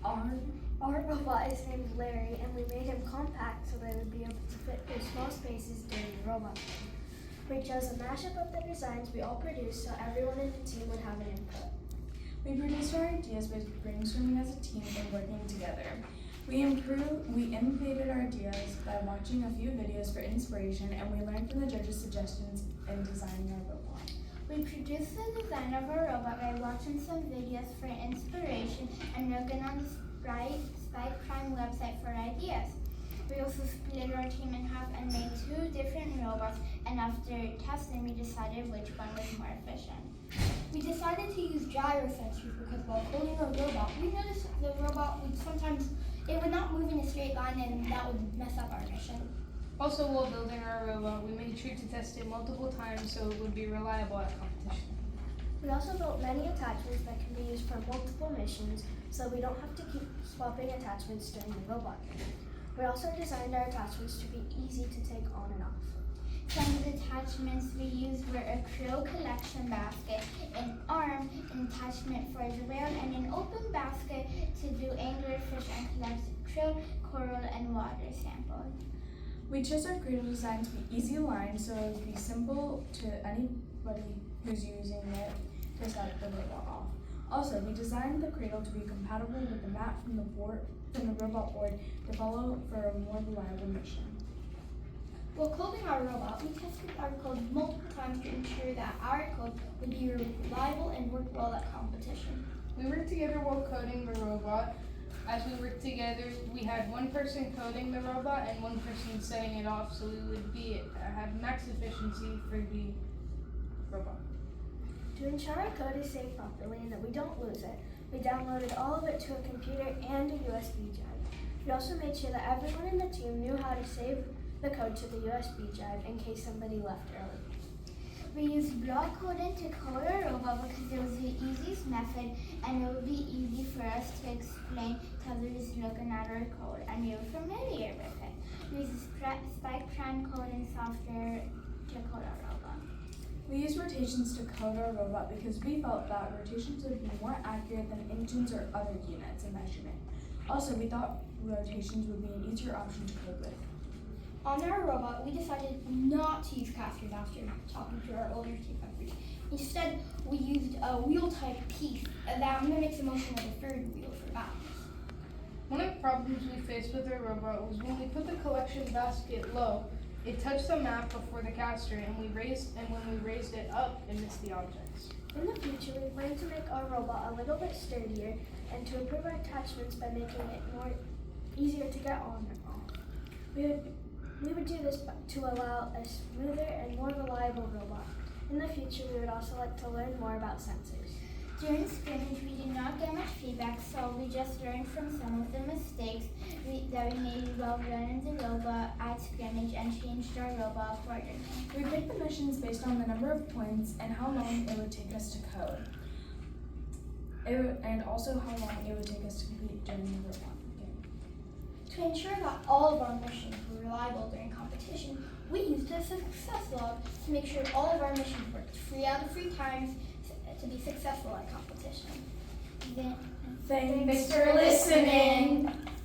Our robot is named Larry, and we made him compact so that he would be able to fit through small spaces during the robot game. We chose a mashup of the designs we all produced so everyone in the team would have an input. We produced our ideas by brainstorming as a team and working together. We innovated our ideas by watching a few videos for inspiration, and we learned from the judges' suggestions in designing our robot. We produced the design of our robot by watching some videos for inspiration and looking on the Spike Prime website for ideas. We also split our team in half and made 2 different robots, and after testing we decided which one was more efficient. We decided to use gyro sensors because while coding our robot, we noticed the robot would not move in a straight line, and that would mess up our mission. Also, while building our robot, we made sure to test it multiple times so it would be reliable at competition. We also built many attachments that can be used for multiple missions, so we don't have to keep swapping attachments during the robot game. We also designed our attachments to be easy to take on and off. Some of the attachments we used were a krill collection basket, an arm, an attachment for the whale, and an open basket to do anglerfish and collect krill, coral, and water samples. We chose our cradle design to be easy aligned so it would be simple to anybody who's using it to set the robot off. Also, we designed the cradle to be compatible with the map from the robot board to follow for a more reliable mission. While coding our robot, we tested our code multiple times to ensure that our code would be reliable and work well at competition. We worked together while coding the robot. As we worked together, we had one person coding the robot and one person setting it off, so we would have max efficiency for the robot. To ensure our code is saved properly and that we don't lose it, we downloaded all of it to a computer and a USB drive. We also made sure that everyone in the team knew how to save the code to the USB drive in case somebody left early. We used block coding to code our robot because it was the easiest method, and it would be easy for us to explain to others looking at our code, and we were familiar with it. We used Spike Prime coding software to code our robot. We used rotations to code our robot because we felt that rotations would be more accurate than engines or other units of measurement. Also, we thought rotations would be an easier option to code with. On our robot, we decided not to use casters after talking to our older team members. Instead, we used a wheel-type piece that mimics the motion of a third wheel for balance. One of the problems we faced with our robot was when we put the collection basket low, it touched the map before the caster, and when we raised it up, it missed the objects. In the future, we plan to make our robot a little bit sturdier and to improve our attachments by making it easier to get on and off. We would do this to allow a smoother and more reliable robot. In the future, we would also like to learn more about sensors. During scrimmage, we did not get much feedback, so we just learned from some of the mistakes that we made while running the robot at scrimmage and changed our robot accordingly. We picked the missions based on the number of points and how long it would take us to code, and also how long it would take us to complete during the robot game. To ensure that all of our missions were reliable during competition, we used a success log to make sure all of our missions worked 3 out of 3 times to be successful at competition. Thanks for listening.